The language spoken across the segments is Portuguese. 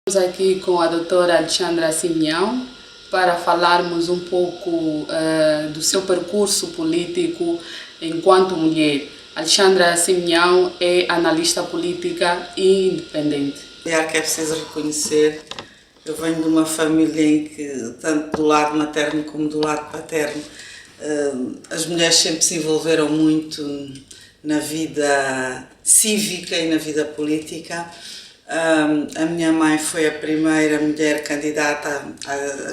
Estamos aqui com a doutora Alexandra Simeão para falarmos um pouco do seu percurso político enquanto mulher. Alexandra Simeão é analista política e independente. Que é preciso reconhecer, eu venho de uma família em que, tanto do lado materno como do lado paterno, as mulheres sempre se envolveram muito na vida cívica e na vida política. A minha mãe foi a primeira mulher candidata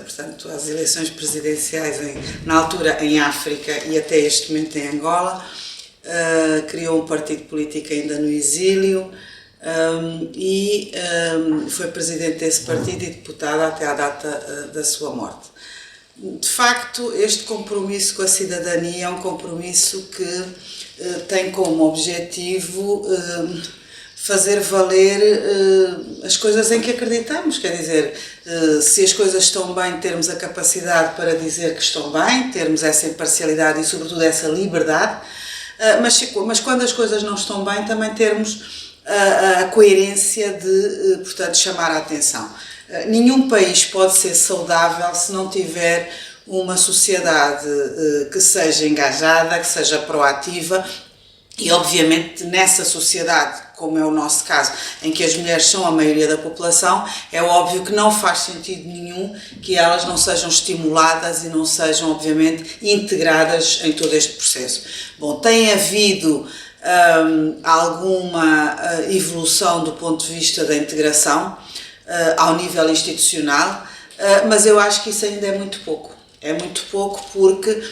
portanto, às eleições presidenciais na altura em África e até este momento em Angola. Criou um partido político ainda no exílio e foi presidente desse partido e deputada até à data da sua morte. De facto, este compromisso com a cidadania é um compromisso que tem como objetivo fazer valer as coisas em que acreditamos, quer dizer, se as coisas estão bem, termos a capacidade para dizer que estão bem, termos essa imparcialidade e sobretudo essa liberdade, mas quando as coisas não estão bem também termos a coerência de, portanto, chamar a atenção. Nenhum país pode ser saudável se não tiver uma sociedade que seja engajada, que seja proativa e, obviamente, nessa sociedade, como é o nosso caso, em que as mulheres são a maioria da população, é óbvio que não faz sentido nenhum que elas não sejam estimuladas e não sejam, obviamente, integradas em todo este processo. Bom, tem havido alguma evolução do ponto de vista da integração ao nível institucional, mas eu acho que isso ainda é muito pouco. É muito pouco porque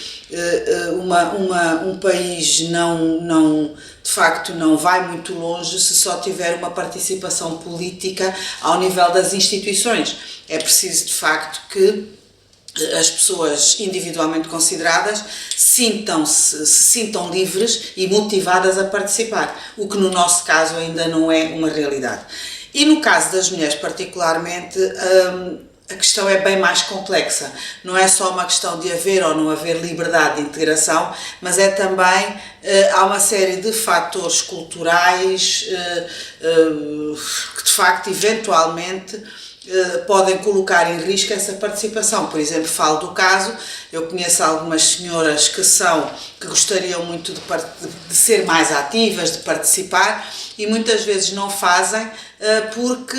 um país de facto não vai muito longe se só tiver uma participação política ao nível das instituições. É preciso de facto que as pessoas individualmente consideradas se sintam livres e motivadas a participar, o que no nosso caso ainda não é uma realidade. E no caso das mulheres particularmente, a questão é bem mais complexa. Não é só uma questão de haver ou não haver liberdade de integração, mas é também, há uma série de fatores culturais que de facto eventualmente podem colocar em risco essa participação. Por exemplo, falo do caso, eu conheço algumas senhoras que gostariam muito de ser mais ativas, de participar e muitas vezes não fazem porque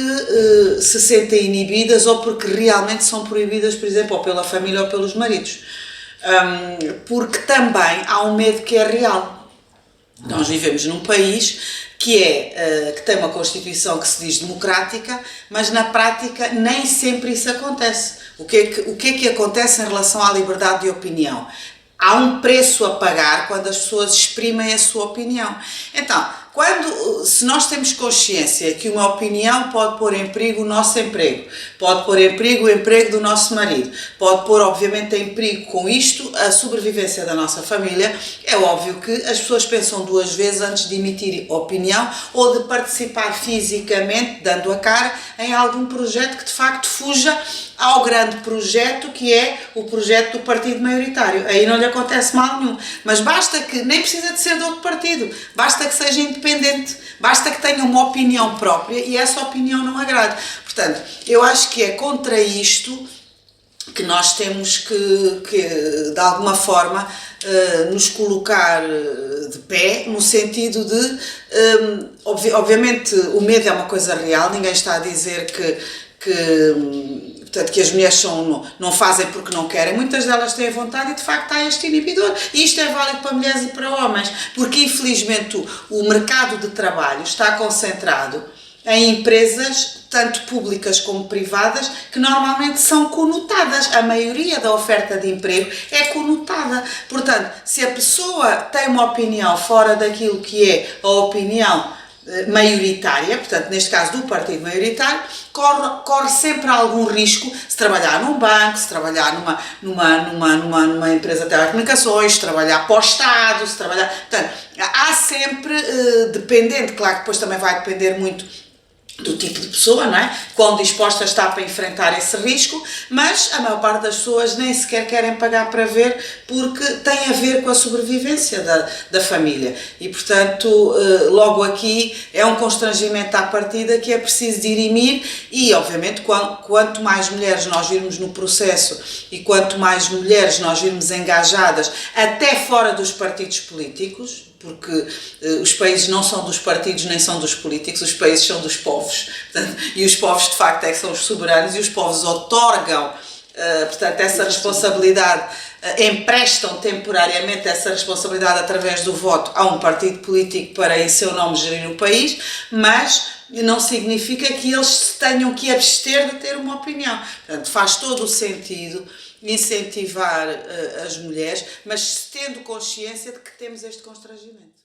se sentem inibidas ou porque realmente são proibidas, por exemplo, ou pela família ou pelos maridos. Porque também há um medo que é real. Nós vivemos num país que tem uma Constituição que se diz democrática, mas na prática nem sempre isso acontece. O que é que acontece em relação à liberdade de opinião? Há um preço a pagar quando as pessoas exprimem a sua opinião. Então, se nós temos consciência que uma opinião pode pôr em perigo o nosso emprego, pode pôr em perigo o emprego do nosso marido, pode pôr, obviamente, em perigo com isto a sobrevivência da nossa família, é óbvio que as pessoas pensam duas vezes antes de emitir opinião ou de participar fisicamente, dando a cara, em algum projeto que de facto fuja ao grande projeto que é o projeto do partido maioritário. Aí não lhe acontece mal nenhum. Mas basta que, nem precisa de ser de outro partido, basta que seja independente, basta que tenha uma opinião própria e essa opinião não agrade. Portanto, eu acho que é contra isto que nós temos que de alguma forma, nos colocar de pé, no sentido de, obviamente, o medo é uma coisa real, ninguém está a dizer portanto, que as mulheres não fazem porque não querem, muitas delas têm vontade e de facto há este inibidor. E isto é válido para mulheres e para homens, porque infelizmente o mercado de trabalho está concentrado em empresas, tanto públicas como privadas, que normalmente são conotadas. A maioria da oferta de emprego é conotada. Portanto, se a pessoa tem uma opinião fora daquilo que é a opinião maioritária, portanto, neste caso do partido maioritário, corre sempre algum risco se trabalhar num banco, se trabalhar numa empresa de telecomunicações, se trabalhar para o Estado, se trabalhar... Portanto, há sempre, dependendo, claro que depois também vai depender muito do tipo de pessoa, não é? Quão disposta está para enfrentar esse risco, mas a maior parte das pessoas nem sequer querem pagar para ver, porque tem a ver com a sobrevivência da família. E, portanto, logo aqui é um constrangimento à partida que é preciso dirimir e, obviamente, quanto mais mulheres nós virmos no processo e quanto mais mulheres nós virmos engajadas, até fora dos partidos políticos, porque os países não são dos partidos nem são dos políticos, os países são dos povos, portanto, e os povos de facto é que são os soberanos e os povos otorgam, portanto, essa responsabilidade, emprestam temporariamente essa responsabilidade através do voto a um partido político para em seu nome gerir o país, mas não significa que eles se tenham que abster de ter uma opinião. Portanto, faz todo o sentido incentivar as mulheres, mas tendo consciência de que temos este constrangimento.